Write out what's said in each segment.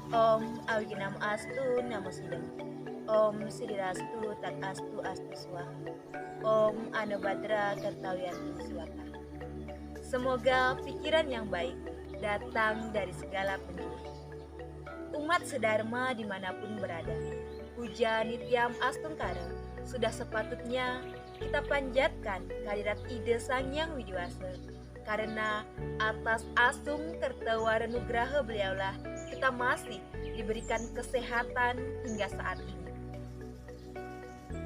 Awinam astu namo sidam. Sidirastu tat astu astu swaha. Anu badra kartawiyanti swata. Semoga pikiran yang baik datang dari segala penjuru. Umat sedharma dimanapun berada, puja nityam astungkara, sudah sepatutnya kita panjatkan kehadirat ide Sang Yang Widiwasa. Karena atas asung kertawara nugraha beliaulah kita masih diberikan kesehatan hingga saat ini.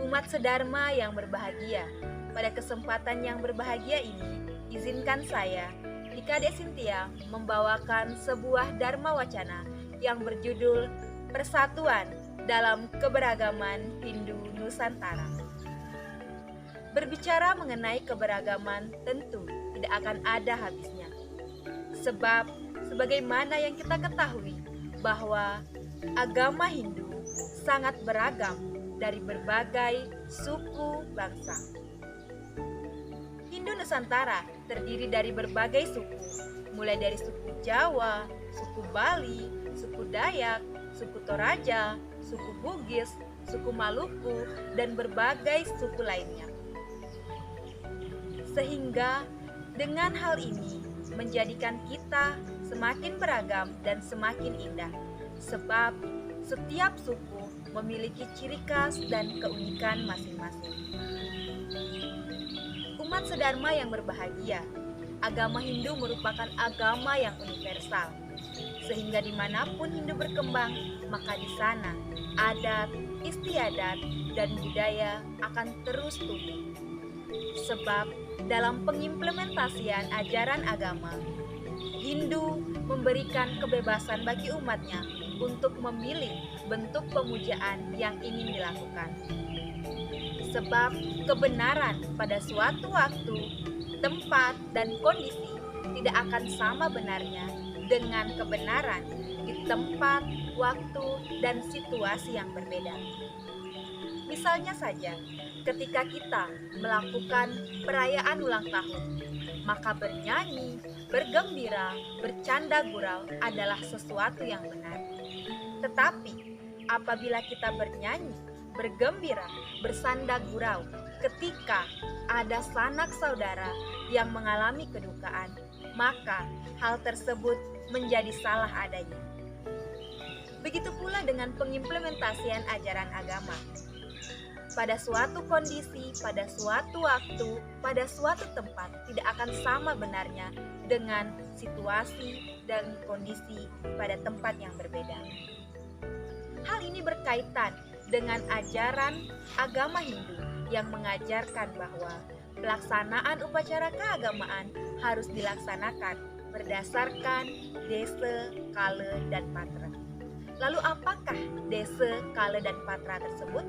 Umat sedharma yang berbahagia, pada kesempatan yang berbahagia ini, izinkan saya, Dika Desintia, membawakan sebuah dharma wacana yang berjudul Persatuan dalam Keberagaman Hindu Nusantara. Berbicara mengenai keberagaman tentu tidak akan ada habisnya. Sebab sebagaimana yang kita ketahui bahwa agama Hindu sangat beragam dari berbagai suku bangsa. Hindu Nusantara terdiri dari berbagai suku, mulai dari suku Jawa, suku Bali, suku Dayak, suku Toraja, suku Bugis, suku Maluku, dan berbagai suku lainnya. Sehingga dengan hal ini menjadikan kita semakin beragam dan semakin indah, sebab setiap suku memiliki ciri khas dan keunikan masing-masing. Umat sedharma yang berbahagia, agama Hindu merupakan agama yang universal, sehingga dimanapun Hindu berkembang, maka di sana adat, istiadat, dan budaya akan terus tumbuh. Sebab dalam pengimplementasian ajaran agama, Hindu memberikan kebebasan bagi umatnya untuk memilih bentuk pemujaan yang ingin dilakukan. Sebab kebenaran pada suatu waktu, tempat, dan kondisi tidak akan sama benarnya dengan kebenaran di tempat, waktu, dan situasi yang berbeda. Misalnya saja, ketika kita melakukan perayaan ulang tahun, maka bernyanyi, bergembira, bercanda gurau adalah sesuatu yang benar. Tetapi apabila kita bernyanyi, bergembira, bersanda gurau ketika ada sanak saudara yang mengalami kedukaan, maka hal tersebut menjadi salah adanya. Begitu pula dengan pengimplementasian ajaran agama. Pada suatu kondisi, pada suatu waktu, pada suatu tempat tidak akan sama benarnya dengan situasi dan kondisi pada tempat yang berbeda. Hal ini berkaitan dengan ajaran agama Hindu yang mengajarkan bahwa pelaksanaan upacara keagamaan harus dilaksanakan berdasarkan desa, kala, dan patra. Lalu apakah desa, kala, dan patra tersebut?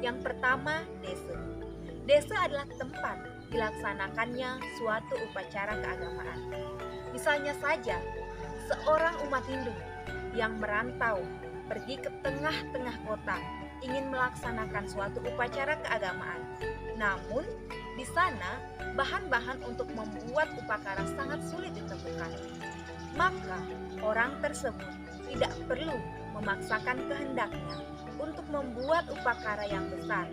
Yang pertama, desa. Desa adalah tempat dilaksanakannya suatu upacara keagamaan. Misalnya saja, seorang umat Hindu yang merantau pergi ke tengah-tengah kota ingin melaksanakan suatu upacara keagamaan. Namun, di sana bahan-bahan untuk membuat upacara sangat sulit ditemukan. Maka, orang tersebut tidak perlu memaksakan kehendaknya untuk membuat upacara yang besar.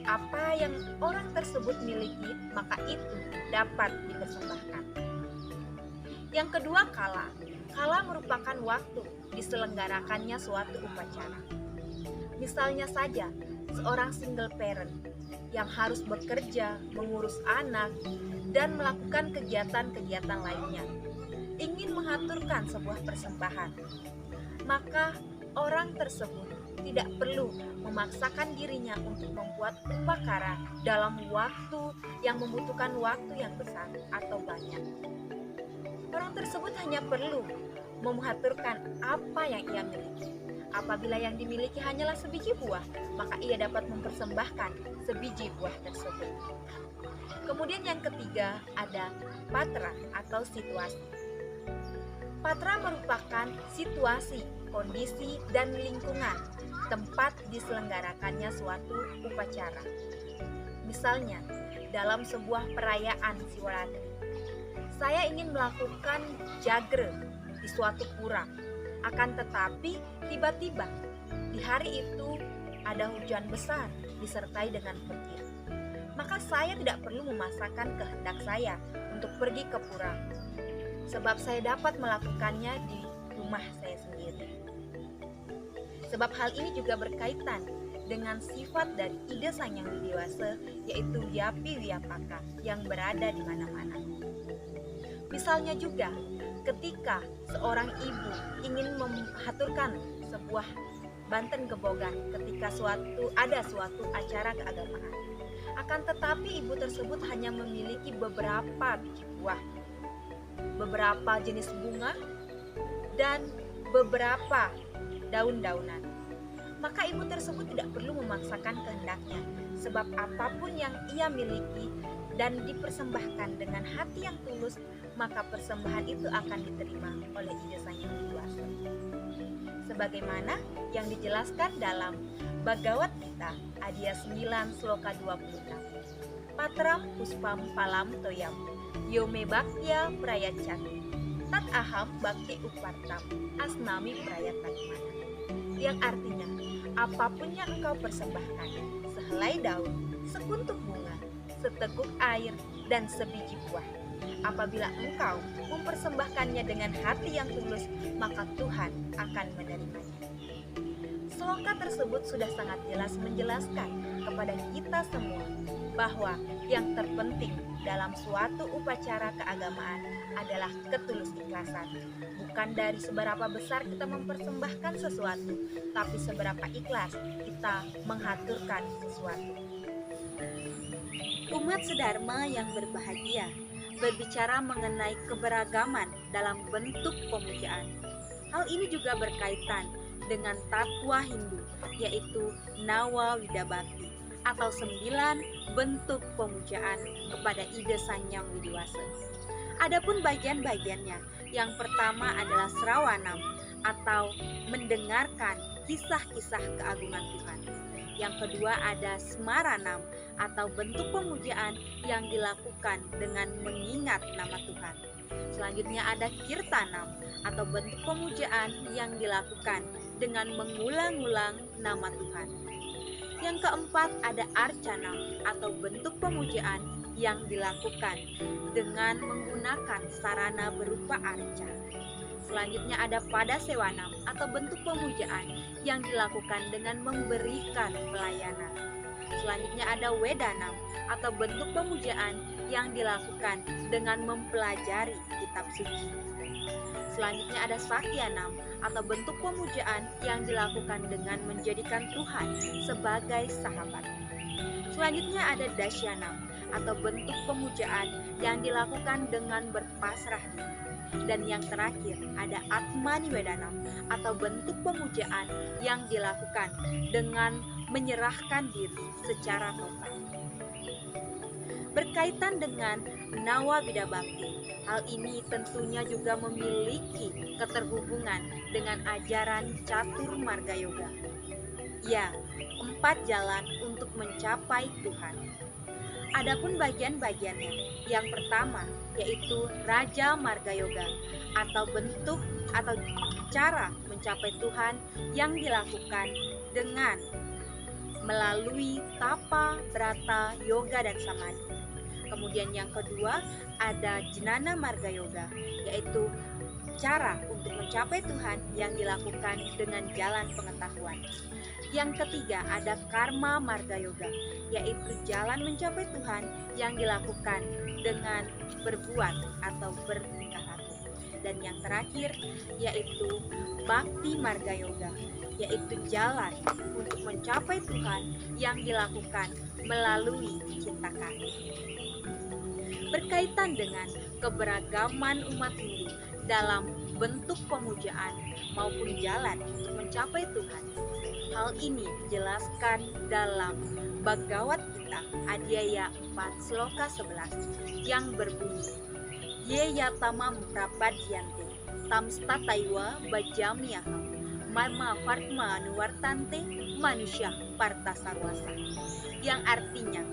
Apa yang orang tersebut miliki, maka itu dapat dipersembahkan. Yang kedua, kala. Kala merupakan waktu diselenggarakannya suatu upacara. Misalnya saja, seorang single parent yang harus bekerja, mengurus anak, dan melakukan kegiatan-kegiatan lainnya, ingin mengaturkan sebuah persembahan. Maka orang tersebut tidak perlu memaksakan dirinya untuk membuat upacara dalam waktu yang membutuhkan waktu yang besar atau banyak. Orang tersebut hanya perlu mematurkan apa yang ia miliki. Apabila yang dimiliki hanyalah sebiji buah, maka ia dapat mempersembahkan sebiji buah tersebut. Kemudian yang ketiga ada patra atau situasi. Patra merupakan situasi, kondisi, dan lingkungan tempat diselenggarakannya suatu upacara. Misalnya, dalam sebuah perayaan Siwaratri, saya ingin melakukan jagre di suatu pura. Akan tetapi tiba-tiba di hari itu ada hujan besar disertai dengan petir. Maka saya tidak perlu memaksakan kehendak saya untuk pergi ke pura, sebab saya dapat melakukannya di rumah saya sendiri. Sebab hal ini juga berkaitan dengan sifat dari ide Sang Yang Widiwasa, yaitu Yapi Wiyapaka yang berada di mana-mana. Misalnya juga ketika seorang ibu ingin menghaturkan sebuah banten gebogan ketika ada suatu acara keagamaan. Akan tetapi ibu tersebut hanya memiliki beberapa biji buah, beberapa jenis bunga, dan beberapa daun-daunan. Maka ibu tersebut tidak perlu memaksakan kehendaknya, sebab apapun yang ia miliki dan dipersembahkan dengan hati yang tulus, maka persembahan itu akan diterima oleh ide Sang Yang Widiwasa. Sebagaimana yang dijelaskan dalam Bhagavad Gita Adya 9 Sloka 26. Patram puspam palam toyam yome bhaktya prayachati tat aham bhakti upartam asnami prayatatmana. Yang artinya, apapun yang engkau persembahkan, sehelai daun, sekuntuk bunga, seteguk air, dan sebiji buah, apabila engkau mempersembahkannya dengan hati yang tulus, maka Tuhan akan menerimanya. Sloka tersebut sudah sangat jelas menjelaskan kepada kita semua bahwa yang terpenting dalam suatu upacara keagamaan adalah ketulus ikhlasan. Bukan dari seberapa besar kita mempersembahkan sesuatu, tapi seberapa ikhlas kita menghaturkan sesuatu. Umat sedharma yang berbahagia berbicara mengenai keberagaman dalam bentuk pemujaan. Hal ini juga berkaitan dengan tatwa Hindu, yaitu Nawa Widabhakti atau 9 bentuk pemujaan kepada ide Sang Yang Widiwasa. Adapun bagian-bagiannya, yang pertama adalah Srawanam atau mendengarkan kisah-kisah keagungan Tuhan. Yang kedua ada Smaranam atau bentuk pemujaan yang dilakukan dengan mengingat nama Tuhan. Selanjutnya ada Kirtanam atau bentuk pemujaan yang dilakukan dengan mengulang-ulang nama Tuhan. Yang keempat ada Arcanam atau bentuk pemujaan yang dilakukan dengan menggunakan sarana berupa arca. Selanjutnya ada Padasewanam atau bentuk pemujaan yang dilakukan dengan memberikan pelayanan. Selanjutnya ada Wedanam atau bentuk pemujaan yang dilakukan dengan mempelajari kitab suci. Selanjutnya ada Sakyanam atau bentuk pemujaan yang dilakukan dengan menjadikan Tuhan sebagai sahabat. Selanjutnya ada Dasyanam atau bentuk pemujaan yang dilakukan dengan berpasrah diri. Dan yang terakhir ada Atmaniwedanam atau bentuk pemujaan yang dilakukan dengan menyerahkan diri secara total. Berkaitan dengan Nawa Widabhakti, hal ini tentunya juga memiliki keterhubungan dengan ajaran Catur Marga Yoga. Ya, 4 jalan untuk mencapai Tuhan. Adapun bagian-bagiannya, yang pertama yaitu Raja Marga Yoga atau bentuk atau cara mencapai Tuhan yang dilakukan dengan melalui tapa, brata, yoga, dan samadhi. Kemudian yang kedua ada Jnana Marga Yoga, yaitu cara untuk mencapai Tuhan yang dilakukan dengan jalan pengetahuan. Yang ketiga ada Karma Marga Yoga, yaitu jalan mencapai Tuhan yang dilakukan dengan berbuat atau bertingkah laku. Dan yang terakhir yaitu Bhakti Marga Yoga, yaitu jalan untuk mencapai Tuhan yang dilakukan melalui cinta kasih. Berkaitan dengan keberagaman umat Hindu dalam bentuk pemujaan maupun jalan untuk mencapai Tuhan, hal ini dijelaskan dalam Bhagavad Gita Adhyaya 4 Sloka 11 yang berbunyi Ye yatamam prapadyante tam stataiwa bajamyaham Mama Farma Nuwartante Manusia Parta Sarwasa, yang artinya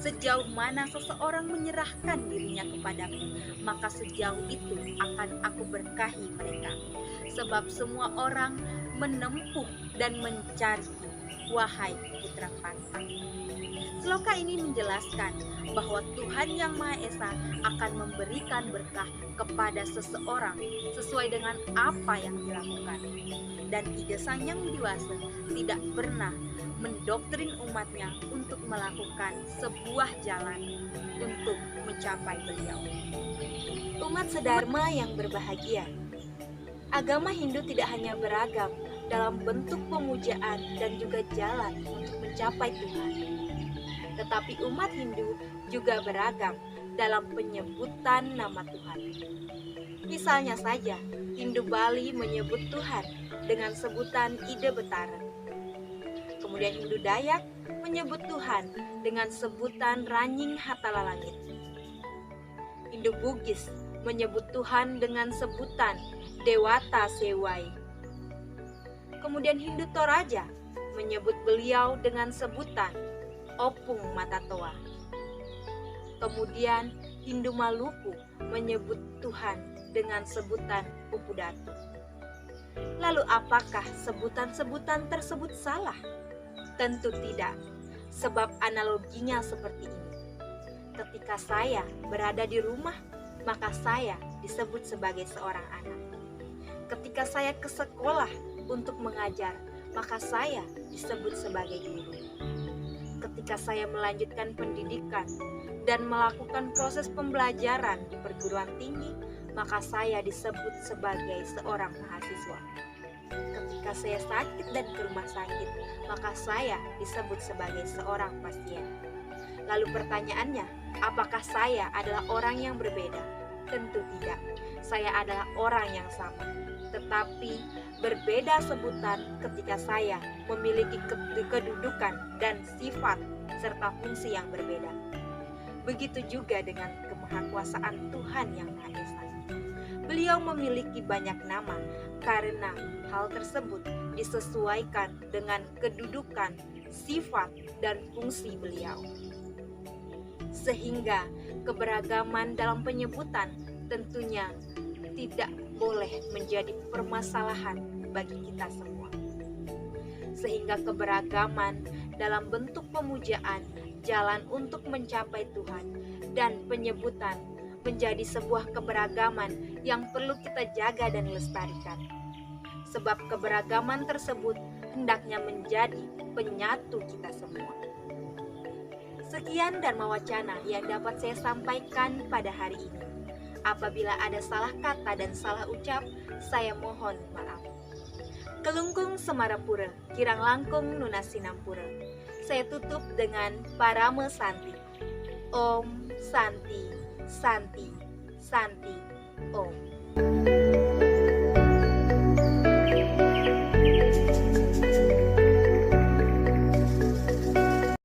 sejauh mana seseorang menyerahkan dirinya kepadaku, maka sejauh itu akan aku berkahi mereka. Sebab semua orang menempuh dan mencari, wahai putra Parta. Sloka ini menjelaskan bahwa Tuhan Yang Maha Esa akan memberikan berkah kepada seseorang sesuai dengan apa yang dilakukan. Dan ide Sang Yang Widiwasa tidak pernah mendoktrin umatnya untuk melakukan sebuah jalan untuk mencapai beliau. Umat sedharma yang berbahagia, agama Hindu tidak hanya beragam dalam bentuk pemujaan dan juga jalan untuk mencapai Tuhan, tetapi umat Hindu juga beragam dalam penyebutan nama Tuhan. Misalnya saja, Hindu Bali menyebut Tuhan dengan sebutan Ida Betara. Kemudian Hindu Dayak menyebut Tuhan dengan sebutan Ranying Hatala Langit. Hindu Bugis menyebut Tuhan dengan sebutan Dewata Sewai. Kemudian Hindu Toraja menyebut beliau dengan sebutan Opung Matatoa. Kemudian Hindu Maluku menyebut Tuhan dengan sebutan Upudatu. Lalu apakah sebutan-sebutan tersebut salah? Tentu tidak, sebab analoginya seperti ini. Ketika saya berada di rumah, maka saya disebut sebagai seorang anak. Ketika saya ke sekolah untuk mengajar, maka saya disebut sebagai guru. Ketika saya melanjutkan pendidikan dan melakukan proses pembelajaran di perguruan tinggi, maka saya disebut sebagai seorang mahasiswa. Ketika saya sakit dan ke rumah sakit, maka saya disebut sebagai seorang pasien. Lalu pertanyaannya, apakah saya adalah orang yang berbeda? Tentu tidak. Saya adalah orang yang sama, tetapi berbeda sebutan ketika saya memiliki kedudukan dan sifat serta fungsi yang berbeda. Begitu juga dengan kemahakuasaan Tuhan Yang Maha Esa. Beliau memiliki banyak nama karena hal tersebut disesuaikan dengan kedudukan, sifat, dan fungsi beliau. Sehingga keberagaman dalam penyebutan tentunya tidak boleh menjadi permasalahan bagi kita semua. Sehingga keberagaman dalam bentuk pemujaan, jalan untuk mencapai Tuhan, dan penyebutan menjadi sebuah keberagaman yang perlu kita jaga dan lestarikan. Sebab keberagaman tersebut hendaknya menjadi penyatu kita semua. Sekian Dharma Wacana yang dapat saya sampaikan pada hari ini. Apabila ada salah kata dan salah ucap, saya mohon maaf. Kelungkung Semarapura, Kirang Langkung Nunasinampura. Saya tutup dengan Parame Santi. Om Santi, Santi, Santi, Om.